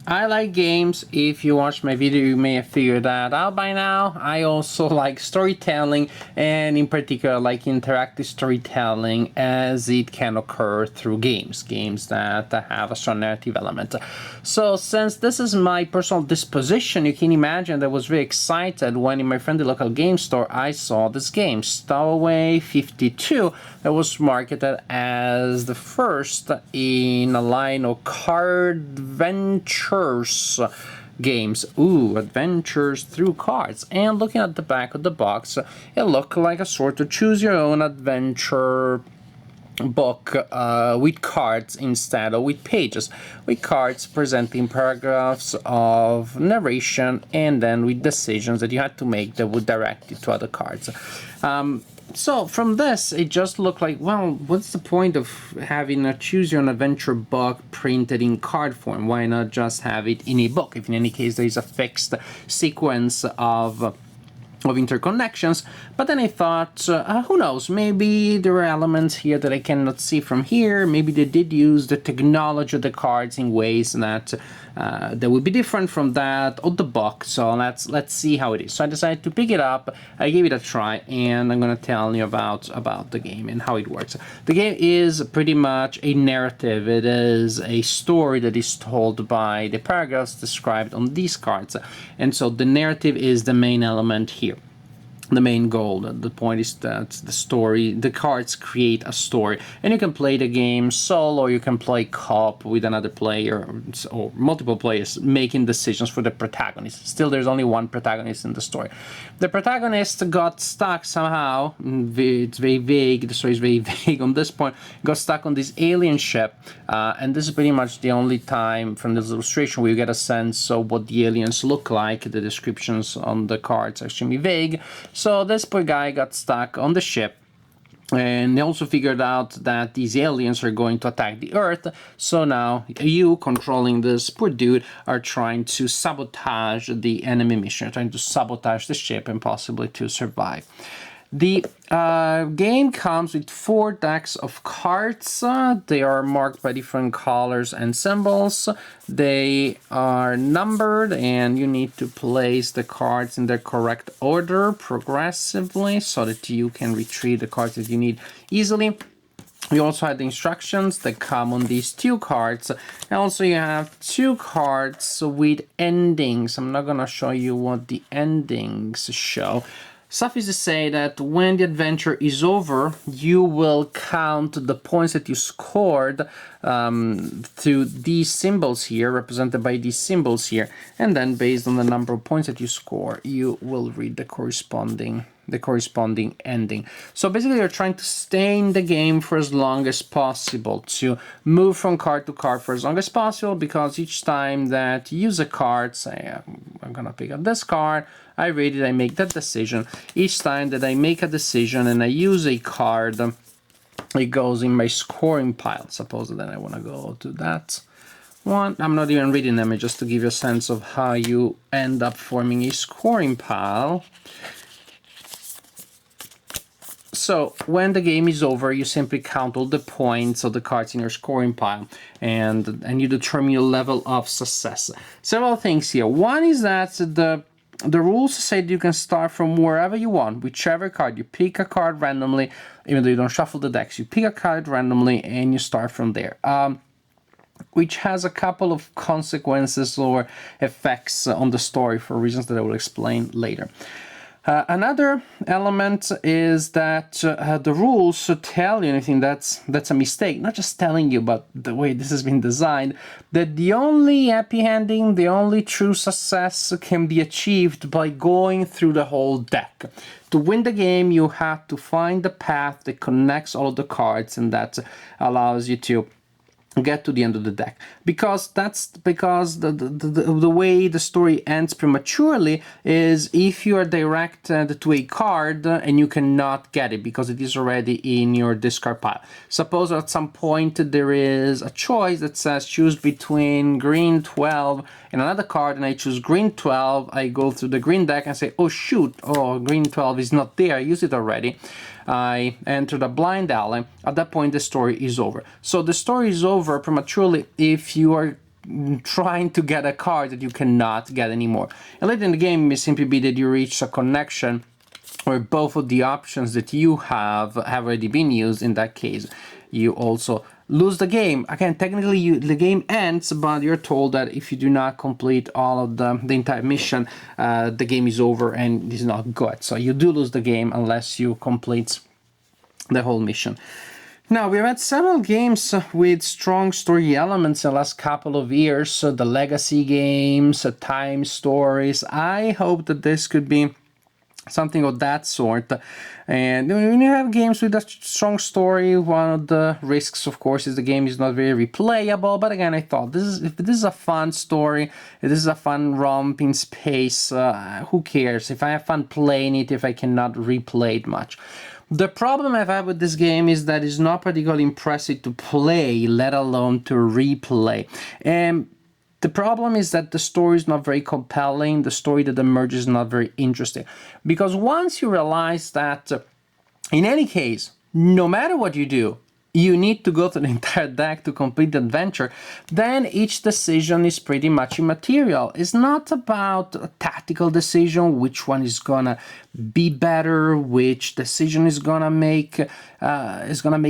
I like games. If you watch my video, you may have figured that out by now. I also like storytelling, and in particular, like interactive storytelling as it can occur through games that have a strong narrative element. So, since this is my personal disposition, you can imagine that I was very excited when in my friendly local game store I saw this game, Stowaway 52, that was marketed as the first in a line of card adventures games. Ooh, adventures through cards. And looking at the back of the box, it looked like a sort of choose your own adventure book with cards instead of with pages, with cards presenting paragraphs of narration and then with decisions that you had to make that would direct you to other cards. So from this, it just looked like, well, what's the point of having a choose your own adventure book printed in card form? Why not just have it in a book, if in any case there is a fixed sequence of interconnections? But then I thought, who knows, maybe there are elements here that I cannot see from here. Maybe they did use the technology of the cards in ways that that would be different from that of the book. So let's see how it is. So I decided to pick it up. I gave it a try, and I'm gonna tell you about the game and how it works. The game is pretty much a narrative. It is a story that is told by the paragraphs described on these cards, and so the narrative is the main element here. The main goal, the point is that the cards create a story, and you can play the game solo, or you can play co-op with another player, or multiple players making decisions for the protagonist. Still, there's only one protagonist in the story. The protagonist got stuck somehow. It's very vague. The story is very vague on this point. Got stuck on this alien ship, and this is pretty much the only time from this illustration where you get a sense of what the aliens look like. The descriptions on the cards are extremely vague. So this poor guy got stuck on the ship, and they also figured out that these aliens are going to attack the Earth. So now you, controlling this poor dude, are trying to sabotage the enemy mission, trying to sabotage the ship and possibly to survive. The game comes with 4 decks of cards. They are marked by different colors and symbols. They are numbered, and you need to place the cards in their correct order progressively so that you can retrieve the cards that you need easily. You also have the instructions that come on these 2 cards. And also you have 2 cards with endings. I'm not going to show you what the endings show. Suffice to say that when the adventure is over, you will count the points that you scored to these symbols here, represented by these symbols here, and then based on the number of points that you score, you will read the corresponding ending. So basically you're trying to stay in the game for as long as possible, to move from card to card for as long as possible, because each time that you use a card, say I'm gonna pick up this card, I read it, I make that decision. Each time that I make a decision and I use a card, it goes in my scoring pile. Suppose that I want to go to that one. I'm not even reading them, just to give you a sense of how you end up forming a scoring pile. So when the game is over, you simply count all the points of the cards in your scoring pile, and you determine your level of success. Several things here. One is that the rules say that you can start from wherever you want, whichever card. You pick a card randomly, even though you don't shuffle the decks. You pick a card randomly and you start from there. Which has a couple of consequences or effects on the story for reasons that I will explain later. Another element is that the rules should tell you anything that's a mistake, not just telling you, but the way this has been designed, that the only happy ending, the only true success can be achieved by going through the whole deck. To win the game, you have to find the path that connects all of the cards, and that allows you to get to the end of the deck, because the way the story ends prematurely is if you are directed to a card and you cannot get it because it is already in your discard pile. Suppose at some point there is a choice that says choose between green 12 and another card, and I choose green 12. I go through the green deck and say, oh shoot, oh, green 12 is not there, I used it already. I enter the blind alley. At that point, the story is over. So the story is over prematurely if you are trying to get a card that you cannot get anymore. And later in the game, it may simply be that you reach a connection where both of the options that you have already been used. In that case, you also lose the game. Again, technically the game ends, but you're told that if you do not complete all of the entire mission, the game is over and is not good. So you do lose the game unless you complete the whole mission. Now, we've had several games with strong story elements in the last couple of years. The legacy games, time stories. I hope that this could be something of that sort. And when you have games with a strong story, one of the risks, of course, is the game is not very replayable. But again, I thought if this is a fun story, if this is a fun romp in space, who cares? If I have fun playing it, if I cannot replay it much. The problem I've had with this game is that it's not particularly impressive to play, let alone to replay. And the problem is that the story is not very compelling, the story that emerges is not very interesting. Because once you realize that, in any case, no matter what you do, you need to go through the entire deck to complete the adventure, then each decision is pretty much immaterial. It's not about a tactical decision, which one is gonna be better, which decision is gonna make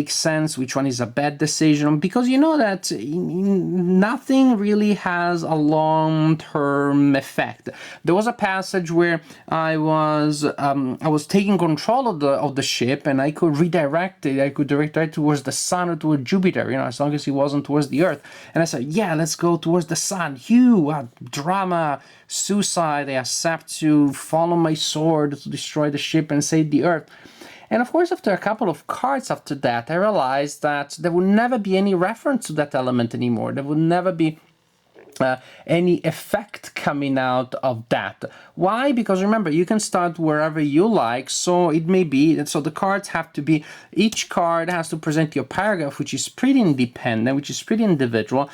sense, which one is a bad decision, because you know that nothing really has a long-term effect. There was a passage where I was taking control of the ship, and I could redirect it. I could direct it towards the sun or towards Jupiter, as long as it wasn't towards the Earth. And I said, yeah, let's go towards the sun. Drama, suicide. I accept to follow my sword to destroy the ship and save the Earth. And of course, after a couple of cards after that, I realized that there would never be any reference to that element anymore. There would never be any effect coming out of that. Why? Because remember, you can start wherever you like, so it may be, so the cards have to be, each card has to present you a paragraph which is pretty independent, which is pretty individual,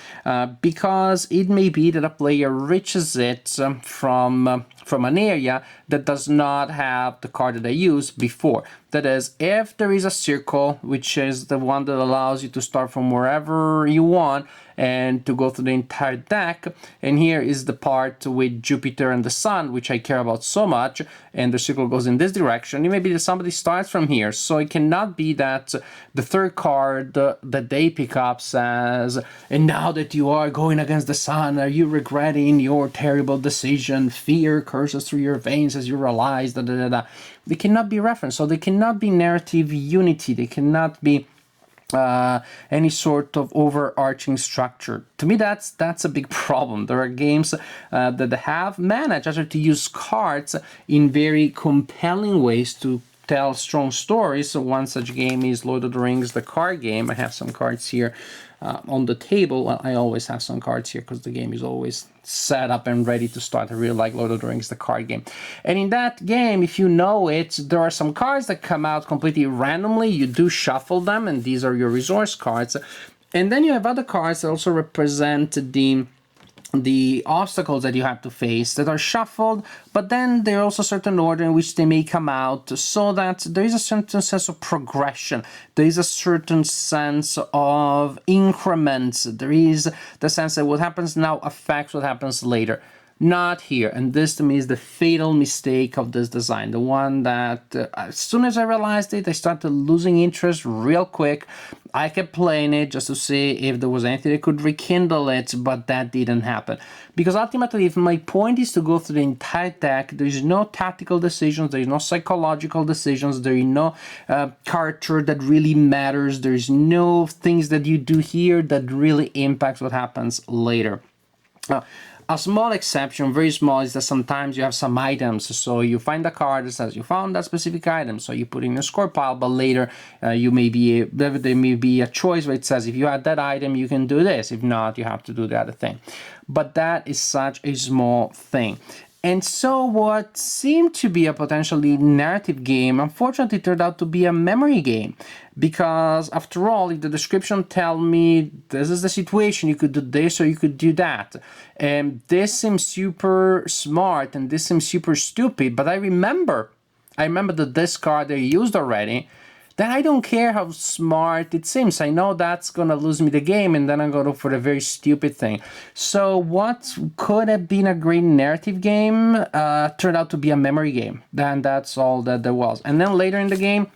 because it may be that a player reaches it from an area that does not have the card that they used before. That is, if there is a circle, which is the one that allows you to start from wherever you want and to go through the entire deck, and here is the part with Jupiter and the Sun, which I care about so much, and the circle goes in this direction, it may be that somebody starts from here, so it cannot be that the third card that they pick up says, and now that you are going against the Sun, are you regretting your terrible decision? Fear courses through your veins as you realize, da da da da. They cannot be referenced, so they cannot be narrative unity, they cannot be any sort of overarching structure. To me, that's a big problem. There are games that have managed actually to use cards in very compelling ways to tell strong stories. So one such game is Lord of the Rings, the card game. I have some cards here on the table. Well, I always have some cards here because the game is always set up and ready to start. I really like Lord of the Rings, the card game. And in that game, if you know it, there are some cards that come out completely randomly. You do shuffle them, and these are your resource cards. And then you have other cards that also represent the obstacles that you have to face that are shuffled, but then there are also certain order in which they may come out, so that there is a certain sense of progression, there is a certain sense of increments, there is the sense that what happens now affects what happens later. Not here, and this to me is the fatal mistake of this design, the one that as soon as I realized it, I started losing interest real quick. I kept playing it just to see if there was anything that could rekindle it, but that didn't happen. Because ultimately, if my point is to go through the entire deck, there is no tactical decisions, there is no psychological decisions, there is no character that really matters, there is no things that you do here that really impacts what happens later. A small exception, very small, is that sometimes you have some items. So you find a card that says you found that specific item, so you put it in your score pile, but later there may be a choice where it says if you had that item, you can do this. If not, you have to do the other thing. But that is such a small thing. And so what seemed to be a potentially narrative game, unfortunately turned out to be a memory game. Because after all, if the description tell me this is the situation, you could do this or you could do that. And this seems super smart and this seems super stupid, but I remember that this card I used already, then I don't care how smart it seems. I know that's gonna lose me the game, and then I'm gonna look for a very stupid thing. So what could have been a great narrative game turned out to be a memory game. Then that's all that there was. And then later in the game,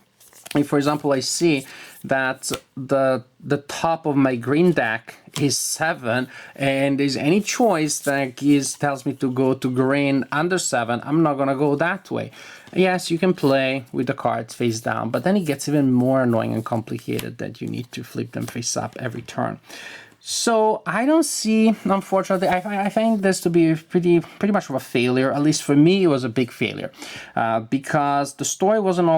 if, for example, I see that the top of my green deck is 7, and there's any choice that tells me to go to green under 7, I'm not gonna go that way. Yes, you can play with the cards face down, but then it gets even more annoying and complicated that you need to flip them face up every turn. So I don't see, unfortunately, I find this to be pretty much of a failure. At least for me, it was a big failure because the story wasn't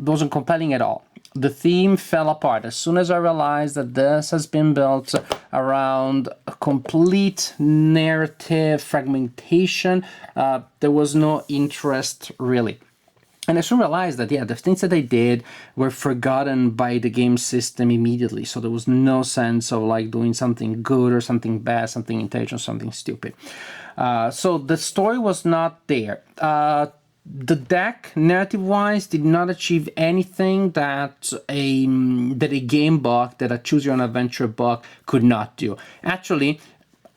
wasn't compelling at all. The theme fell apart as soon as I realized that this has been built around a complete narrative fragmentation. There was no interest really. And I soon realized that, yeah, the things that I did were forgotten by the game system immediately. So there was no sense of like doing something good or something bad, something intelligent, something stupid. So the story was not there. The deck, narrative-wise, did not achieve anything that a game book, that a Choose Your Own Adventure book could not do. Actually,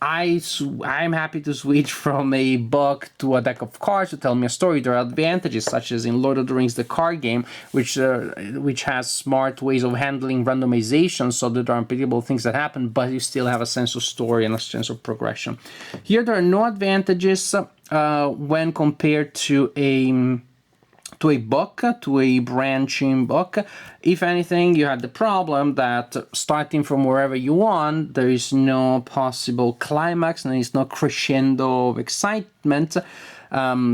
I'm happy to switch from a book to a deck of cards to tell me a story. There are advantages, such as in Lord of the Rings, the card game, which has smart ways of handling randomization, so that there are unpredictable things that happen, but you still have a sense of story and a sense of progression. Here, there are no advantages when compared to a book, to a branching book. If anything, you have the problem that starting from wherever you want, there is no possible climax, and there is no crescendo of excitement,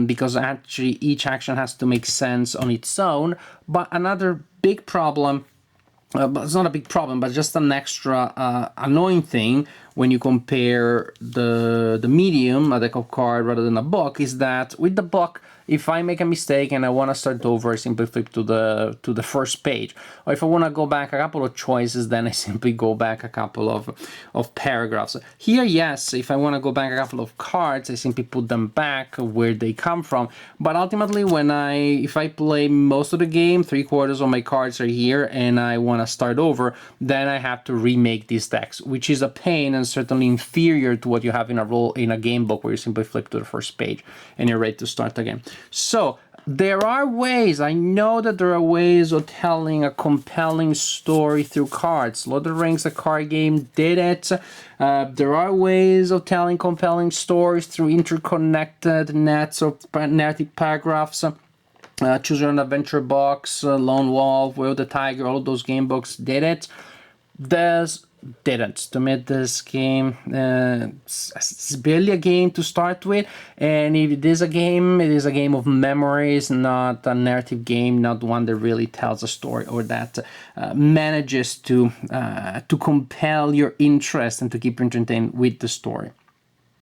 because actually each action has to make sense on its own. But another big problem, but it's not a big problem, but just an extra annoying thing when you compare the medium, a deck of cards, rather than a book, is that with the book, if I make a mistake and I want to start over, I simply flip to the first page. Or if I want to go back a couple of choices, then I simply go back a couple of paragraphs. Here, yes, if I want to go back a couple of cards, I simply put them back where they come from. But ultimately, if I play most of the game, 3/4 of my cards are here, and I want to start over, then I have to remake these decks, which is a pain and certainly inferior to what you have in a game book where you simply flip to the first page and you're ready to start again. So there are ways, I know that there are ways of telling a compelling story through cards. Lord of the Rings, a card game, did it. There are ways of telling compelling stories through interconnected nets of narrative paragraphs. Choose Your Own Adventure books, Lone Wolf, Will the Tiger, all of those game books did it. This didn't. To me, this game, it's barely a game to start with, and if it is a game, it is a game of memories, not a narrative game, not one that really tells a story or that manages to compel your interest and to keep you entertained with the story.